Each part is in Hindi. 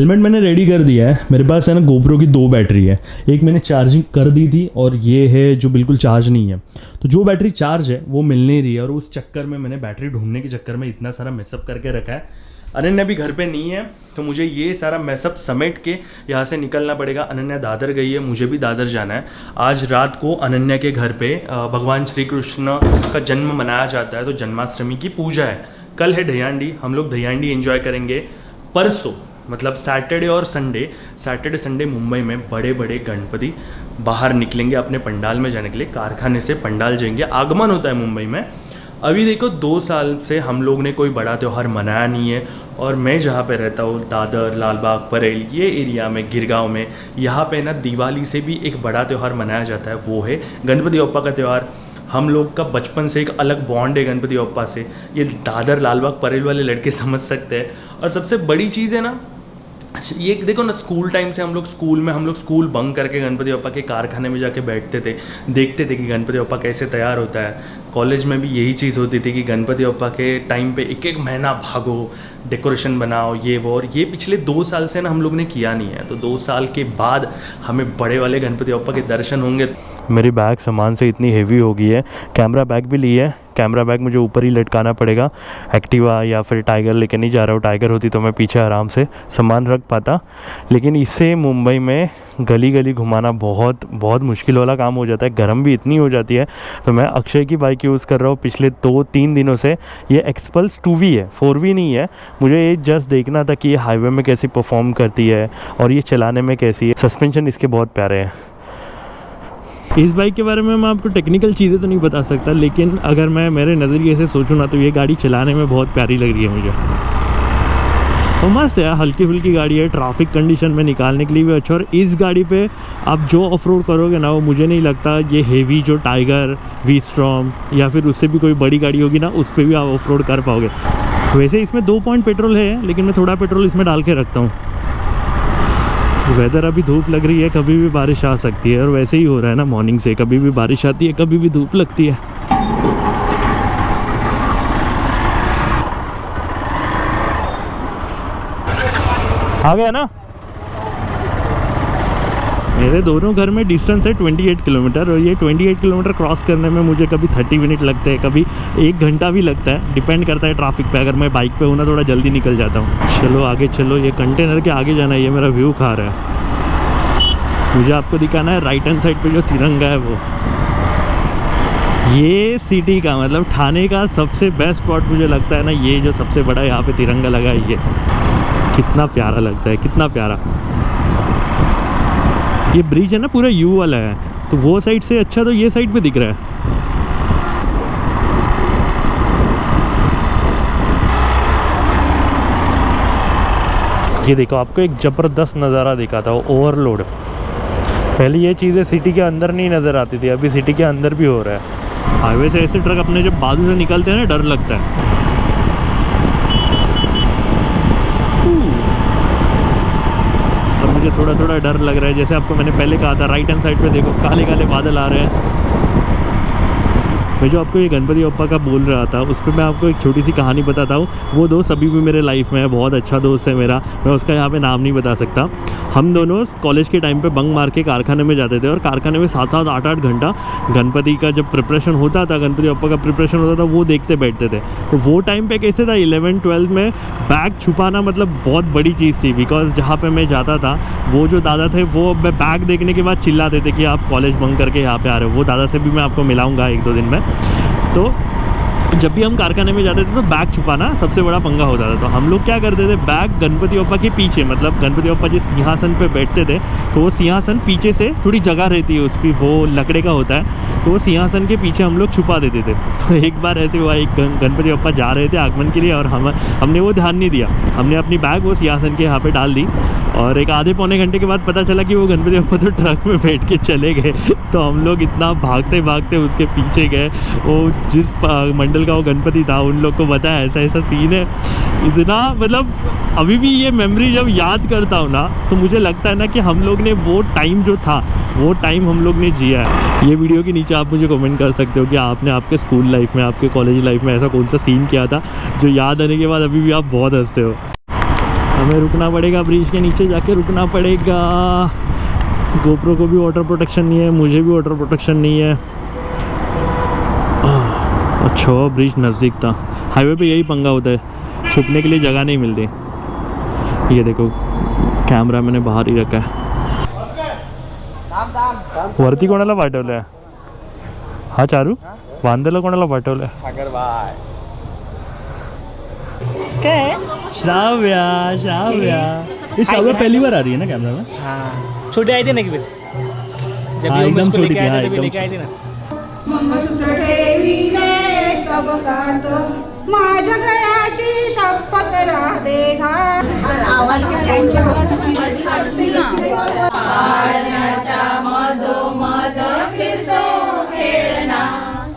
हेलमेट मैंने रेडी कर दिया है। मेरे पास है ना गोप्रो की 2 बैटरी है। एक मैंने चार्जिंग कर दी थी और ये है जो बिल्कुल चार्ज नहीं है। तो जो बैटरी चार्ज है वो मिल नहीं रही है और उस चक्कर में मैंने बैटरी ढूंढने के चक्कर में इतना सारा मैसअप करके रखा है। अनन्या भी घर पे नहीं है तो मुझे ये सारा मैसअप समेट के यहाँ से निकलना पड़ेगा। अनन्या दादर गई है, मुझे भी दादर जाना है। आज रात को अनन्या के घर पे भगवान श्री कृष्ण का जन्म मनाया जाता है तो जन्माष्टमी की पूजा है। कल है दहीहांडी, हम लोग दहीहांडी एंजॉय करेंगे। परसों मतलब सैटरडे और सैटरडे संडे मुंबई में बड़े बड़े गणपति बाहर निकलेंगे अपने पंडाल में जाने के लिए। कारखाने से पंडाल जाएंगे, आगमन होता है मुंबई में। अभी देखो 2 साल से हम लोग ने कोई बड़ा त्यौहार मनाया नहीं है और मैं जहाँ पे रहता हूँ दादर, लालबाग, परेल ये एरिया में, गिरगांव में, यहाँ पे ना दिवाली से भी एक बड़ा त्यौहार मनाया जाता है, वो है गणपति बप्पा का त्यौहार। हम लोग का बचपन से एक अलग बॉन्ड है गणपति बप्पा से, ये दादर, लालबाग, परेल वाले लड़के समझ सकते हैं। और सबसे बड़ी चीज़ है ना, ये देखो ना, स्कूल टाइम से हम लोग स्कूल बंक करके गणपति बप्पा के कारखाने में जाके बैठते थे, देखते थे कि गणपति बप्पा कैसे तैयार होता है। कॉलेज में भी यही चीज़ होती थी कि गणपति बप्पा के टाइम पे एक महीना भागो, डेकोरेशन बनाओ, ये वो। और ये पिछले 2 साल से ना हम लोग ने किया नहीं है, तो 2 साल के बाद हमें बड़े वाले गणपति बप्पा के दर्शन होंगे। मेरी बैग सामान से इतनी हेवी हो गई है, कैमरा बैग भी ली है। कैमरा बैग मुझे ऊपर ही लटकाना पड़ेगा। एक्टिवा या फिर टाइगर लेके नहीं जा रहा हूँ, टाइगर होती तो मैं पीछे आराम से सामान रख पाता, लेकिन इससे मुंबई में गली गली घुमाना बहुत बहुत मुश्किल वाला काम हो जाता है। गर्म भी इतनी हो जाती है, तो मैं अक्षय की बाइक यूज़ कर रहा हूँ पिछले 2-3 दिनों से। ये एक्सपल्स 2V है, 4V नहीं है। मुझे ये जस्ट देखना था कि ये हाईवे में कैसी परफॉर्म करती है और ये चलाने में कैसी है। सस्पेंशन इसके बहुत प्यारे हैं। इस बाइक के बारे में मैं आपको टेक्निकल चीज़ें तो नहीं बता सकता, लेकिन अगर मैं मेरे नज़रिए से सोचूं ना तो ये गाड़ी चलाने में बहुत प्यारी लग रही है मुझे। तो मस्त है, हल्की फुल्की गाड़ी है, ट्रैफिक कंडीशन में निकालने के लिए भी अच्छा। और इस गाड़ी पे आप जो ऑफ रोड करोगे ना, वो मुझे नहीं लगता ये हेवी जो टाइगर, वी-स्ट्रॉम या फिर उससे भी कोई बड़ी गाड़ी होगी ना, उस पर भी आप ऑफ रोड कर पाओगे। वैसे इसमें 2 पॉइंट पेट्रोल है, लेकिन मैं थोड़ा पेट्रोल इसमें डाल के रखता हूँ। वेदर अभी धूप लग रही है, कभी भी बारिश आ सकती है और वैसे ही हो रहा है ना, मॉर्निंग से कभी भी बारिश आती है, कभी भी धूप लगती है। आ गया ना। मेरे दोनों घर में डिस्टेंस है 28 किलोमीटर और ये 28 किलोमीटर क्रॉस करने में मुझे कभी 30 मिनट लगते हैं, कभी 1 घंटा भी लगता है, डिपेंड करता है ट्रैफिक पे। अगर मैं बाइक पे हूँ ना, थोड़ा जल्दी निकल जाता हूँ। चलो आगे चलो, ये कंटेनर के आगे जाना है, ये मेरा व्यू खा रहा है। मुझे आपको दिखाना है राइट हैंड साइड पे जो तिरंगा है वो, ये सिटी का मतलब ठाणे का सबसे बेस्ट स्पॉट मुझे लगता है ना, ये जो सबसे बड़ा यहाँ पे तिरंगा लगा है, ये कितना प्यारा लगता है, कितना प्यारा। ये ब्रिज है ना पूरा यू वाला है, तो वो साइड से अच्छा तो ये साइड पे दिख रहा है। ये देखो, आपको एक ज़बरदस्त नज़ारा दिखाता हूँ, ओवरलोड। पहले ये चीज़ें सिटी के अंदर नहीं नज़र आती थी, अभी सिटी के अंदर भी हो रहा है। हाईवे से ऐसे ट्रक अपने जब बाजू से निकलते हैं ना, डर लगता है। मुझे थोड़ा थोड़ा डर लग रहा है, जैसे आपको मैंने पहले कहा था, राइट हैंड साइड पे देखो काले काले बादल आ रहे हैं। मैं जो आपको ये गणपति बप्पा का बोल रहा था, उस पर मैं आपको एक छोटी सी कहानी बताता हूँ। वो दोस्त अभी भी मेरे लाइफ में है, बहुत अच्छा दोस्त है मेरा, मैं उसका यहाँ पे नाम नहीं बता सकता। हम दोनों कॉलेज के टाइम पे बंक मार के कारखाने में जाते थे और कारखाने में 7-7, 8-8 घंटा गणपति का जब प्रिपरेशन होता था, गणपति बप्पा का प्रिपरेशन होता था, वो देखते बैठते थे। तो वो टाइम पे कैसे था, 11-12 में बैग छुपाना मतलब बहुत बड़ी चीज़ थी। बिकॉज जहाँ पे मैं जाता था, वो जो दादा थे वो मैं बैग देखने के बाद चिल्लाते थे कि आप कॉलेज बंक करके यहाँ पे आ रहे हो। वो दादा से भी मैं आपको मिलाऊंगा 1-2 दिन में। तो जब भी हम कारखाने में जाते थे तो बैग छुपाना सबसे बड़ा पंगा होता था। तो हम लोग क्या करते थे, बैग गणपति बप्पा के पीछे, मतलब गणपति बप्पा जिस सिंहासन पे बैठते थे, तो वो सिंहासन पीछे से थोड़ी जगह रहती है उसकी, वो लकड़े का होता है, तो वो सिंहासन के पीछे हम लोग छुपा देते थे। तो एक बार ऐसे हुआ, एक गणपति बप्पा जा रहे थे आगमन के लिए और हमने वो ध्यान नहीं दिया, हमने अपनी बैग वो सिंहासन के यहाँ पे डाल दी और एक आधे पौने घंटे के बाद पता चला कि वो गणपति बप्पा तो ट्रक में बैठ के चले गए। तो हम लोग इतना भागते भागते उसके पीछे गए। वो जिस मंडल का वो गणपति था, उन लोग को बताया ऐसा ऐसा सीन है। इतना मतलब अभी भी ये मेमोरी जब याद करता हूँ ना, तो मुझे लगता है ना कि हम लोग ने वो टाइम जो था, वो टाइम हम लोग ने जिया है। ये वीडियो के नीचे आप मुझे कमेंट कर सकते हो कि आपने आपके स्कूल लाइफ में, आपके कॉलेज लाइफ में ऐसा कौन सा सीन किया था जो याद आने के बाद अभी भी आप बहुत हंसते हो। हमें रुकना पड़ेगा, ब्रिज के नीचे जाके रुकना पड़ेगा। गोप्रो को भी वाटर प्रोटेक्शन नहीं है, मुझे भी वाटर प्रोटेक्शन नहीं है। अच्छा ब्रिज नज़दीक था। हाईवे पे यही पंगा होता है, छुपने के लिए जगह नहीं मिलती। ये देखो कैमरा मैंने बाहर ही रखा है। वरती कोणाला पाठवलं? हा चारू बांधायला कोणाला पाठवलं? क्या श्राव्या, श्राव्या ये श्राव्या पहली बार आ रही है ना कैमरा में? हाँ छोटे आए थे ना कि जब हाँ, ये एकदम उसको छोटी लेके थी, आए हाँ, थे तभी एकदम लेके आए थे ना। मंगळसूत्र ठेवीले तब गात माझ्या गळ्याची शपथ राधे घाट मधोमध फिरतो खेळना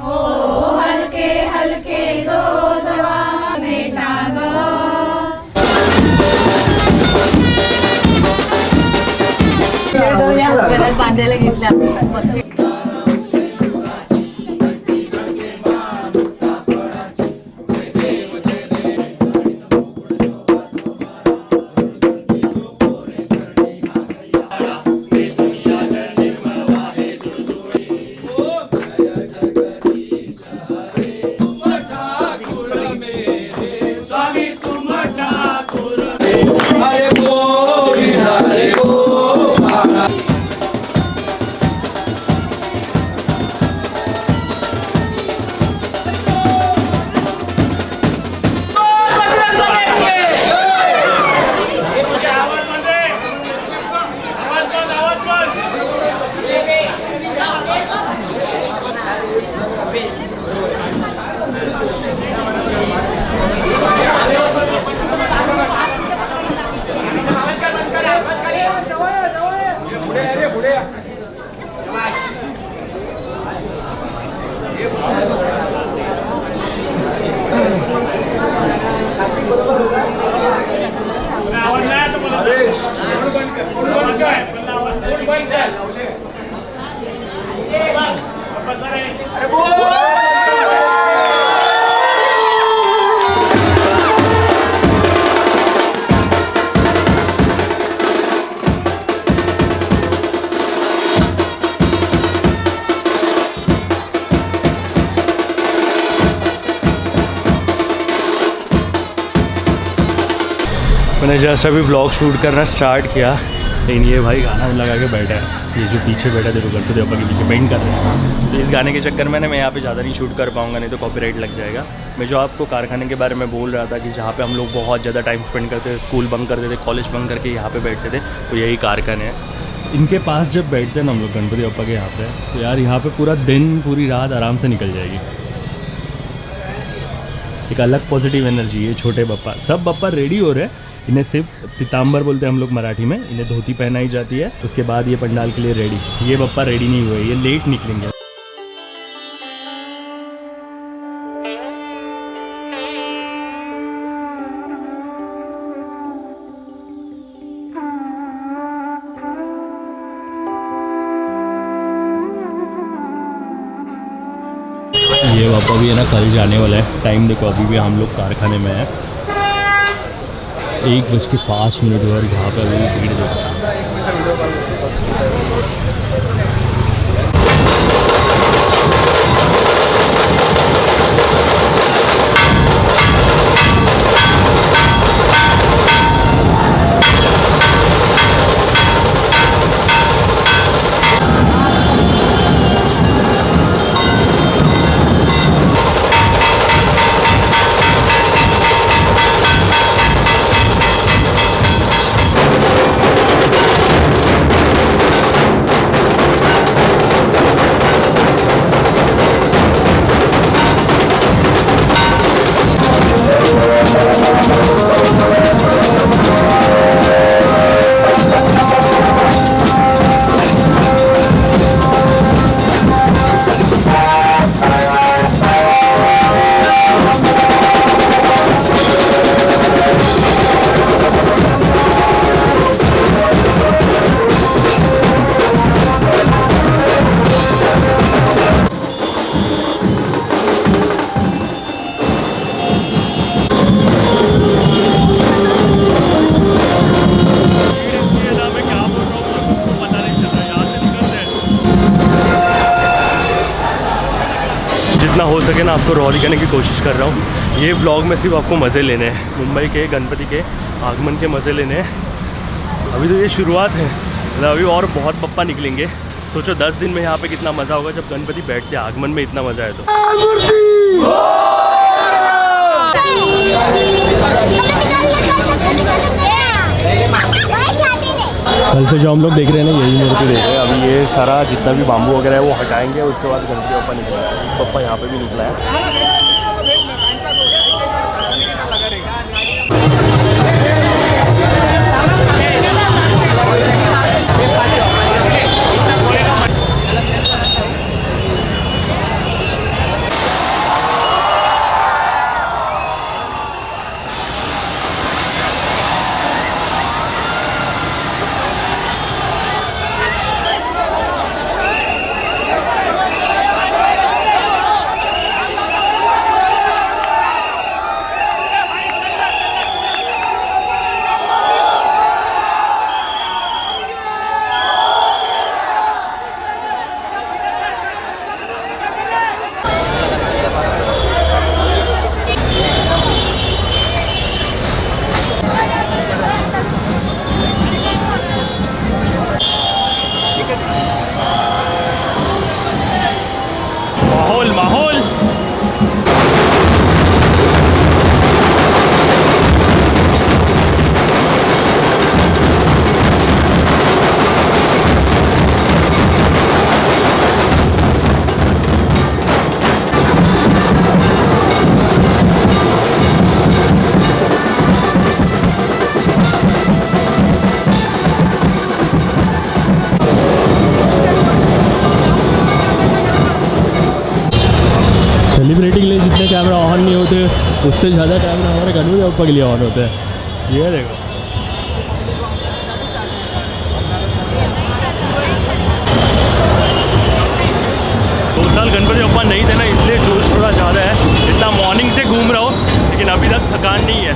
हो हलके हलके जो जवा भेटा ग बांधायला घेतल्या मैंने जैसा अभी व्लॉग शूट करना स्टार्ट किया, लेकिन ये भाई गाना लगा के बैठा है। ये जो पीछे बैठा देखो गणपति बप्पा के पीछे पेंट कर रहे हैं। तो इस गाने के चक्कर में ना मैं यहाँ पे ज़्यादा नहीं शूट कर पाऊँगा, नहीं तो कॉपीराइट लग जाएगा। मैं जो आपको कारखाने के बारे में बोल रहा था कि जहाँ पे हम लोग बहुत ज़्यादा टाइम स्पेंड करते थे, स्कूल बंक करते थे, कॉलेज बंक करके यहाँ पे बैठते थे, तो यही कारखाने हैं। इनके पास जब बैठते हैं ना हम लोग गणपति बप्पा के यहाँ पे, तो यार यहाँ पे पूरा दिन पूरी रात आराम से निकल जाएगी। एक अलग पॉजिटिव एनर्जी है। छोटे बप्पा, सब बप्पा रेडी हो रहे हैं। इन्हें सिर्फ पीताम्बर बोलते हैं हम लोग मराठी में, इन्हें धोती पहनाई जाती है, उसके बाद ये पंडाल के लिए रेडी। ये बप्पा रेडी नहीं हुए, ये लेट निकलेंगे। ये बप्पा भी है ना कल जाने वाला है। टाइम देखो अभी भी हम लोग कारखाने में है, 1:05 और यहाँ पर अभी भीड़ देखो। सके ना आपको रॉ दिखाने की कोशिश कर रहा हूँ। ये व्लॉग में सिर्फ आपको मज़े लेने हैं, मुंबई के गणपति के आगमन के मज़े लेने हैं। अभी तो ये शुरुआत है, मतलब अभी और बहुत पप्पा निकलेंगे। सोचो 10 दिन में यहाँ पे कितना मज़ा होगा जब गणपति बैठते हैं, आगमन में इतना मज़ा है तो। कल से जो हम लोग देख रहे हैं ना, यही मूर्ति देख रहे हैं। अभी ये सारा जितना भी बाम्बू वगैरह है वो हटाएंगे, उसके बाद गणपति बप्पा निकला है। पप्पा यहाँ पे भी निकला है। माहौल सेलिब्रिटी के लिए जितने कैमरा ऑन नहीं होते उससे ज़्यादा कैमरा हमारे गणपति बप्पा के लिए ऑन होते हैं। ये देखो, दो साल गणपति बप्पा नहीं थे ना, इसलिए जोश थोड़ा ज़्यादा है। इतना मॉर्निंग से घूम रहा हो लेकिन अभी तक थकान नहीं है।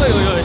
ओए ओए ओए।